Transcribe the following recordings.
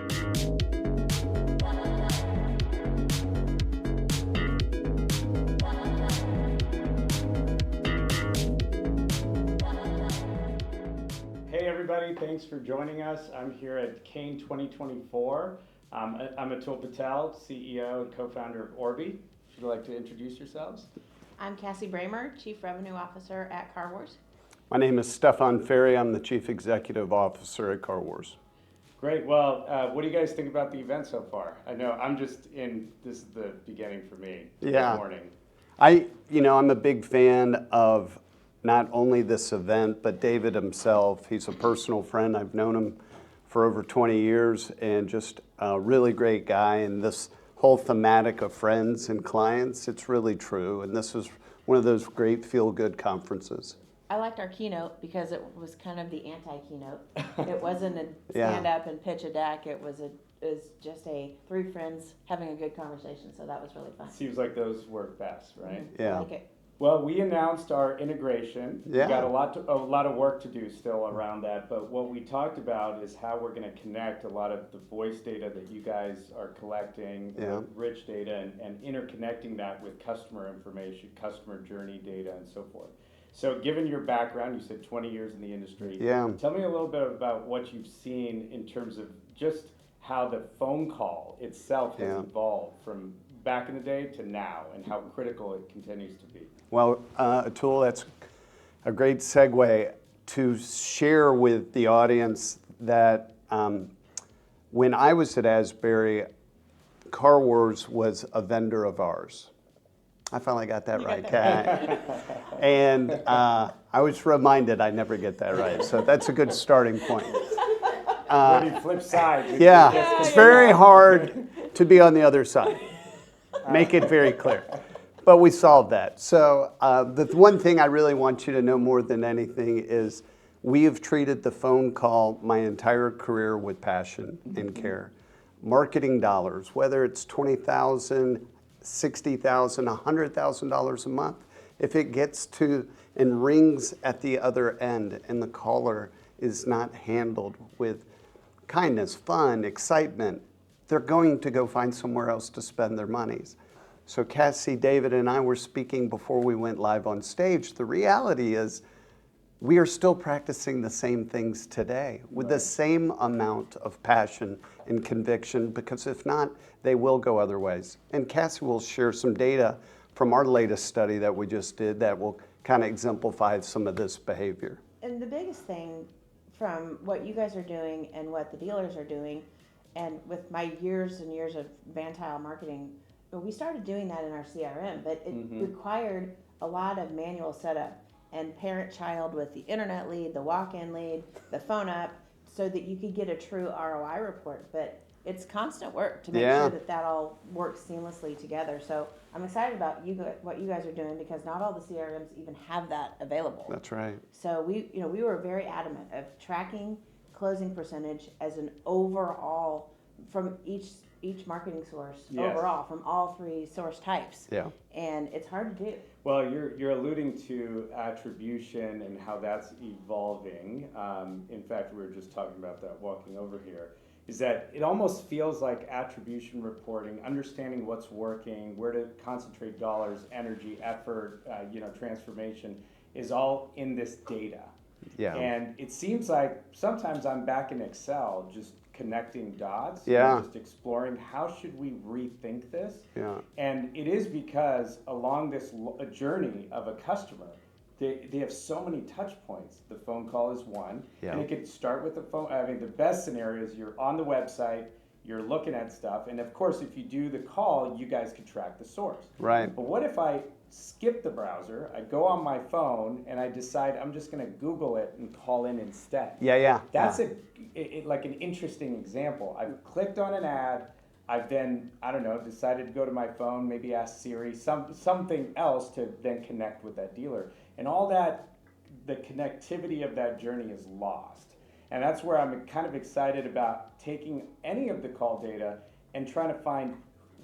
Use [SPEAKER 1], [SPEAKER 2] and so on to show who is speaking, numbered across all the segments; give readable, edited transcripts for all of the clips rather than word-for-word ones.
[SPEAKER 1] Hey everybody, thanks for joining us. I'm here at Kain 2024. I'm Atul Patel, CEO and co-founder of Orbee. Would you like to introduce yourselves?
[SPEAKER 2] I'm Cassie Broemmer, Chief Revenue Officer at Car Wars.
[SPEAKER 3] My name is Stephane Ferri. I'm the Chief Executive Officer at Car Wars.
[SPEAKER 1] Great. Well, what do you guys think about the event so far? I know this is the beginning for me.
[SPEAKER 3] Yeah.
[SPEAKER 1] This morning.
[SPEAKER 3] I'm a big fan of not only this event, but David himself. He's a personal friend. I've known him for over 20 years and just a really great guy. And this whole thematic of friends and clients, it's really true. And this was one of those great feel-good conferences.
[SPEAKER 2] I liked our keynote because it was kind of the anti-keynote. It wasn't a stand up and pitch a deck. It was just three friends having a good conversation. So that was really fun.
[SPEAKER 1] Seems like those work best, right?
[SPEAKER 2] Mm-hmm.
[SPEAKER 3] Yeah.
[SPEAKER 2] I like it.
[SPEAKER 1] Well, we announced our integration.
[SPEAKER 3] Yeah.
[SPEAKER 1] We got a lot of work to do still around that, but what we talked about is how we're going to connect a lot of the voice data that you guys are collecting, rich data, and interconnecting that with customer information, customer journey data, and so forth. So given your background, you said 20 years in the industry.
[SPEAKER 3] Yeah.
[SPEAKER 1] Tell me a little bit about what you've seen in terms of just how the phone call itself has evolved from back in the day to now, and how critical it continues to be.
[SPEAKER 3] Well, Atul, that's a great segue to share with the audience that when I was at Asbury, Car Wars was a vendor of ours. I finally got that right, Kain. And I was reminded I never get that right, so that's a good starting point.
[SPEAKER 1] When you flip sides.
[SPEAKER 3] It's very hard to be on the other side. Make it very clear. But we solved that. So the one thing I really want you to know more than anything is we have treated the phone call my entire career with passion and care. Marketing dollars, whether it's $20,000, $60,000, $100,000 a month, if it gets to and rings at the other end and the caller is not handled with kindness, fun, excitement, they're going to go find somewhere else to spend their monies. So Cassie, David, and I were speaking before we went live on stage. The reality is we are still practicing the same things today with the same amount of passion and conviction, because if not, they will go other ways. And Cassie will share some data from our latest study that we just did that will kind of exemplify some of this behavior.
[SPEAKER 2] And the biggest thing from what you guys are doing and what the dealers are doing, and with my years and years of van tile marketing, we started doing that in our CRM, but it required a lot of manual setup and parent-child with the internet lead, the walk-in lead, the phone up, so that you could get a true ROI report. But it's constant work to make sure that all works seamlessly together. So I'm excited about what you guys are doing, because not all the CRMs even have that available.
[SPEAKER 3] That's right.
[SPEAKER 2] So we were very adamant of tracking closing percentage as an overall from each marketing source overall, from all three source types.
[SPEAKER 3] Yeah.
[SPEAKER 2] And it's hard to do.
[SPEAKER 1] Well, you're alluding to attribution and how that's evolving. In fact, we were just talking about that walking over here. Is that it almost feels like attribution reporting, understanding what's working, where to concentrate dollars, energy, effort, transformation, is all in this data.
[SPEAKER 3] Yeah.
[SPEAKER 1] And it seems like sometimes I'm back in Excel just connecting dots, just exploring how should we rethink this. And it is because along this journey of a customer, they have so many touch points. The phone call is one, and it could start with the phone. I mean, the best scenario is you're on the website, you're looking at stuff, and of course if you do the call, you guys can track the source.
[SPEAKER 3] Right.
[SPEAKER 1] But what if I skip the browser, I go on my phone, and I decide I'm just going to Google it and call in instead? That's like an interesting example. I've clicked on an ad, I've then, decided to go to my phone, maybe ask Siri, something else to then connect with that dealer. And all that, the connectivity of that journey is lost. And that's where I'm kind of excited about taking any of the call data and trying to find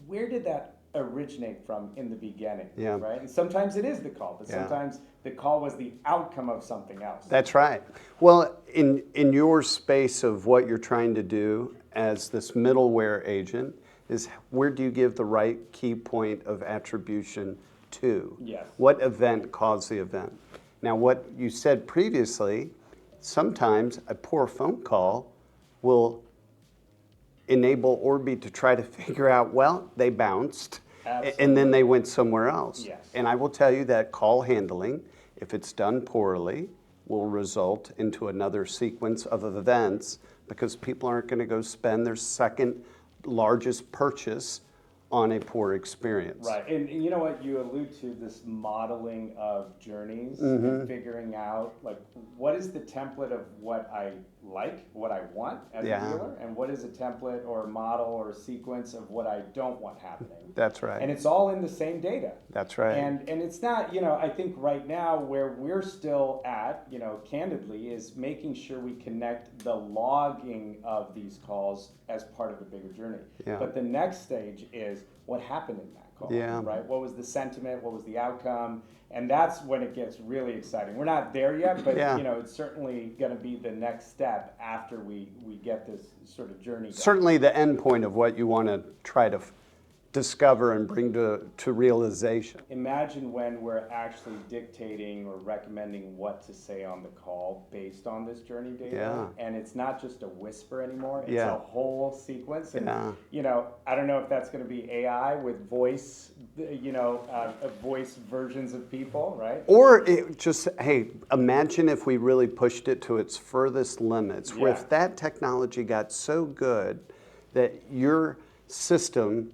[SPEAKER 1] where did that originate from in the beginning, right? And sometimes it is the call, but sometimes the call was the outcome of something else.
[SPEAKER 3] That's right. Well, in your space of what you're trying to do, as this middleware agent is where do you give the right key point of attribution to?
[SPEAKER 1] Yes.
[SPEAKER 3] What event caused the event? Now, what you said previously, sometimes a poor phone call will enable Orbee to try to figure out, well, they bounced,
[SPEAKER 1] Absolutely.
[SPEAKER 3] and then they went somewhere else.
[SPEAKER 1] Yes.
[SPEAKER 3] And I will tell you that call handling, if it's done poorly, will result into another sequence of events because people aren't going to go spend their second largest purchase on a poor experience.
[SPEAKER 1] Right, and you know what, you allude to this modeling of journeys and figuring out, like, what is the template of what I like, what I want as a dealer, and what is a template or a model or a sequence of what I don't want happening.
[SPEAKER 3] That's right.
[SPEAKER 1] And it's all in the same data.
[SPEAKER 3] That's right.
[SPEAKER 1] And it's not, I think right now where we're still at, candidly, is making sure we connect the logging of these calls as part of a bigger journey.
[SPEAKER 3] Yeah.
[SPEAKER 1] But the next stage is what happened in that call, right? What was the sentiment? What was the outcome? And that's when it gets really exciting. We're not there yet, but it's certainly going to be the next step after we get this sort of journey going.
[SPEAKER 3] Certainly the end point of what you want to try to discover and bring to realization.
[SPEAKER 1] Imagine when we're actually dictating or recommending what to say on the call based on this journey data. And it's not just a whisper anymore, it's a whole sequence. And, I don't know if that's going to be AI with voice, voice versions of people, right?
[SPEAKER 3] Or hey, imagine if we really pushed it to its furthest limits, where if that technology got so good that your system,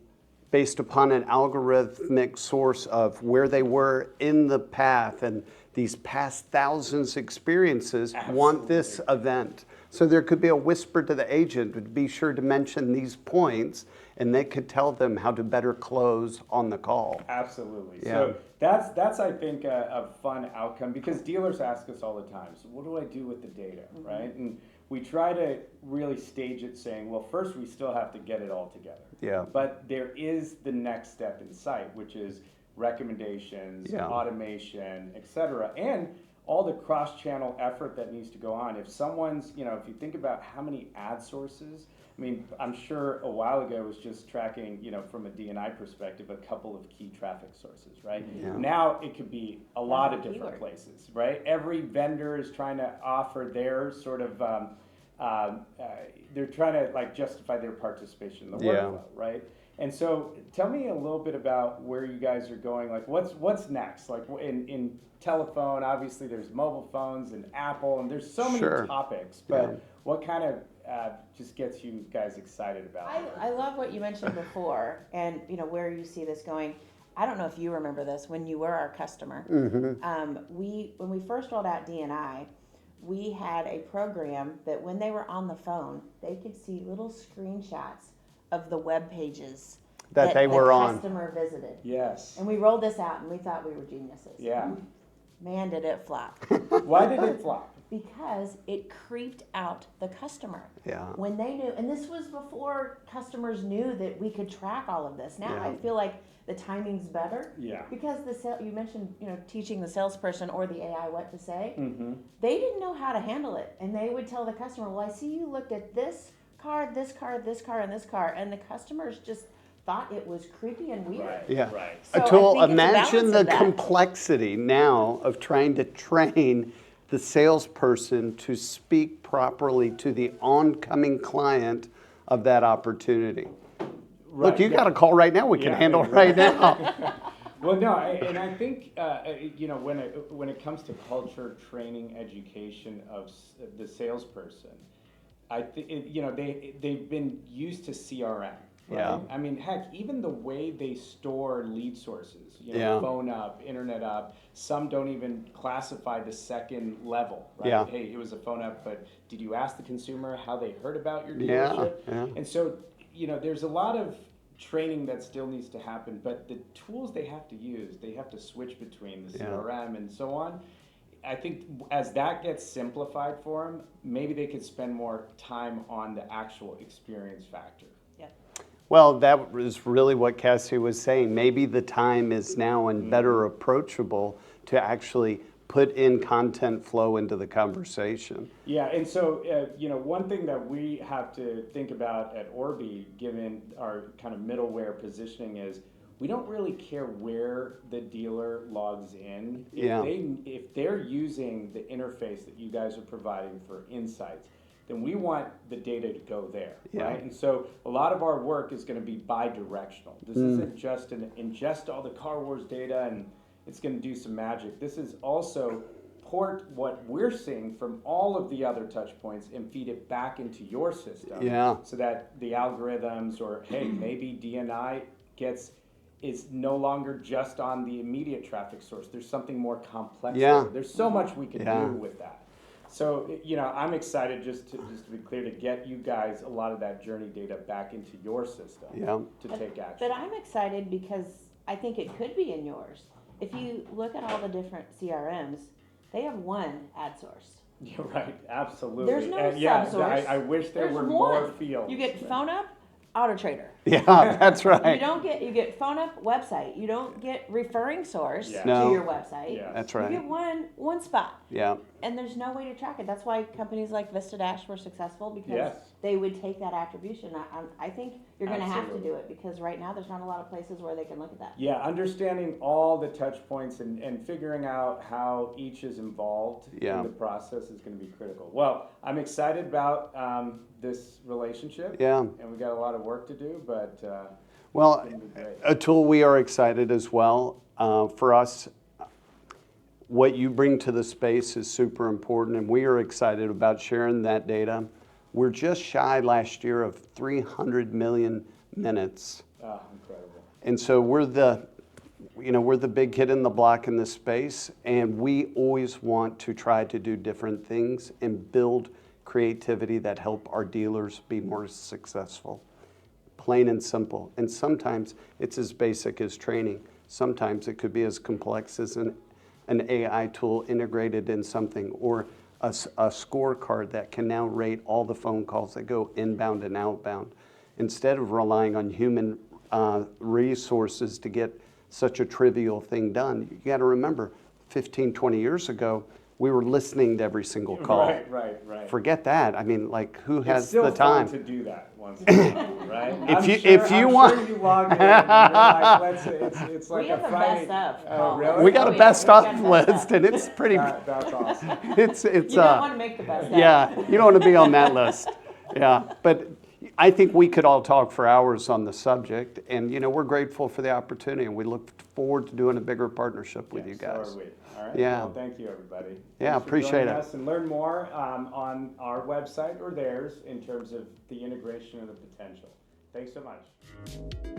[SPEAKER 3] based upon an algorithmic source of where they were in the path and these past thousands experiences, want this event. So there could be a whisper to the agent to be sure to mention these points, and they could tell them how to better close on the call.
[SPEAKER 1] Absolutely.
[SPEAKER 3] Yeah.
[SPEAKER 1] So that's I think a fun outcome, because dealers ask us all the time, so what do I do with the data, right? And we try to really stage it saying, well, first we still have to get it all together.
[SPEAKER 3] Yeah.
[SPEAKER 1] But there is the next step in sight, which is recommendations, automation, et cetera, and all the cross-channel effort that needs to go on. If someone's, if you think about how many ad sources, I mean, I'm sure a while ago it was just tracking, from a D&I perspective, a couple of key traffic sources, right?
[SPEAKER 3] Yeah.
[SPEAKER 1] Now it could be a lot of different places, right? Every vendor is trying to offer their sort of, they're trying to justify their participation in the workflow, right? And so tell me a little bit about where you guys are going, like what's next? Like in telephone, obviously there's mobile phones and Apple, and there's so many topics, but what kind of just gets you guys excited about it?
[SPEAKER 2] I love what you mentioned before, and where you see this going. I don't know if you remember this when you were our customer. When we first rolled out D&I, we had a program that when they were on the phone, they could see little screenshots of the web pages
[SPEAKER 3] that they were on.
[SPEAKER 2] The customer visited.
[SPEAKER 1] Yes.
[SPEAKER 2] And we rolled this out, and we thought we were geniuses.
[SPEAKER 1] Yeah.
[SPEAKER 2] Man, did it flop.
[SPEAKER 1] Why did it flop?
[SPEAKER 2] Because it creeped out the customer.
[SPEAKER 3] Yeah.
[SPEAKER 2] When they knew, and this was before customers knew that we could track all of this. Now I feel like the timing's better.
[SPEAKER 1] Yeah.
[SPEAKER 2] Because you mentioned, teaching the salesperson or the AI what to say.
[SPEAKER 1] Mm-hmm.
[SPEAKER 2] They didn't know how to handle it, and they would tell the customer, "Well, I see you looked at this car, this car, this car, and this car," and the customers just thought it was creepy and weird.
[SPEAKER 1] Right.
[SPEAKER 3] Yeah.
[SPEAKER 1] Right.
[SPEAKER 2] So
[SPEAKER 3] Atul, imagine the complexity now of trying to train the salesperson to speak properly to the oncoming client of that opportunity.
[SPEAKER 1] Right.
[SPEAKER 3] Look, you got a call right now we can handle right now.
[SPEAKER 1] Well, no, and I think when it comes to culture, training, education of the salesperson, I think they've been used to CRM. Right?
[SPEAKER 3] Yeah.
[SPEAKER 1] I mean, heck, even the way they store lead sources, phone up, internet up, some don't even classify the second level, right?
[SPEAKER 3] Yeah.
[SPEAKER 1] Hey, it was a phone up, but did you ask the consumer how they heard about your dealership?
[SPEAKER 3] Yeah.
[SPEAKER 1] And so, there's a lot of training that still needs to happen, but the tools they have to use, they have to switch between the CRM and so on. I think as that gets simplified for them, maybe they could spend more time on the actual experience factor.
[SPEAKER 3] Well, that was really what Cassie was saying. Maybe the time is now and better approachable to actually put in content flow into the conversation.
[SPEAKER 1] Yeah, and so, one thing that we have to think about at Orbee, given our kind of middleware positioning, is we don't really care where the dealer logs in. If they're using the interface that you guys are providing for insights, then we want the data to go there, right? And so a lot of our work is going to be bi-directional. This isn't just an ingest all the Car Wars data and it's going to do some magic. This is also port what we're seeing from all of the other touch points and feed it back into your system, so that the algorithms, or hey, maybe DNI is no longer just on the immediate traffic source. There's something more complex there. There's so much we can do with that. So, I'm excited, just to be clear, to get you guys a lot of that journey data back into your system to take action.
[SPEAKER 2] But I'm excited because I think it could be in yours. If you look at all the different CRMs, they have one ad source.
[SPEAKER 1] You're right, absolutely.
[SPEAKER 2] There's no sub-source.
[SPEAKER 1] I wish there were more fields.
[SPEAKER 2] You get phone up, auto trader.
[SPEAKER 3] Yeah, that's right.
[SPEAKER 2] You get phone up, website. You don't get referring source to your website.
[SPEAKER 1] Yeah.
[SPEAKER 3] That's right.
[SPEAKER 2] You get one spot.
[SPEAKER 3] Yeah.
[SPEAKER 2] And there's no way to track it. That's why companies like VistaDash were successful, because they would take that attribution. I think you're going to have to do it, because right now there's not a lot of places where they can look at that.
[SPEAKER 1] Yeah, understanding all the touch points and figuring out how each is involved in the process is going to be critical. Well, I'm excited about this relationship.
[SPEAKER 3] Yeah.
[SPEAKER 1] And we got a lot of work to do, but
[SPEAKER 3] well,
[SPEAKER 1] it's going to be great.
[SPEAKER 3] Atul, we are excited as well. For us, what you bring to the space is super important, and we are excited about sharing that data. We're just shy last year of 300 million minutes.
[SPEAKER 1] Incredible.
[SPEAKER 3] And so we're the big kid in the block in this space, and we always want to try to do different things and build creativity that help our dealers be more successful. Plain and simple. And sometimes it's as basic as training. Sometimes it could be as complex as an AI tool integrated in something, or a scorecard that can now rate all the phone calls that go inbound and outbound. Instead of relying on human resources to get such a trivial thing done, you got to remember, 15, 20 years ago, we were listening to every single call.
[SPEAKER 1] Right.
[SPEAKER 3] Forget that. I mean, like, who has
[SPEAKER 1] it's still
[SPEAKER 3] the time
[SPEAKER 1] fun to do that once in a while, right?
[SPEAKER 3] If you want,
[SPEAKER 1] sure you log in and you're like, it's like
[SPEAKER 2] We have a
[SPEAKER 1] Friday.
[SPEAKER 2] best of.
[SPEAKER 1] Really?
[SPEAKER 3] we got a best of list, and it's pretty.
[SPEAKER 1] That's awesome.
[SPEAKER 3] It's
[SPEAKER 2] You don't want to make the best of.
[SPEAKER 3] Yeah, you don't want to be on that list. Yeah, but I think we could all talk for hours on the subject, and we're grateful for the opportunity, and we look forward to doing a bigger partnership with you guys.
[SPEAKER 1] So are we. All right.
[SPEAKER 3] Yeah.
[SPEAKER 1] Well, thank you, everybody.
[SPEAKER 3] Yeah,
[SPEAKER 1] Thanks for
[SPEAKER 3] appreciate
[SPEAKER 1] joining
[SPEAKER 3] it.
[SPEAKER 1] us, and learn more on our website or theirs in terms of the integration and the potential. Thanks so much.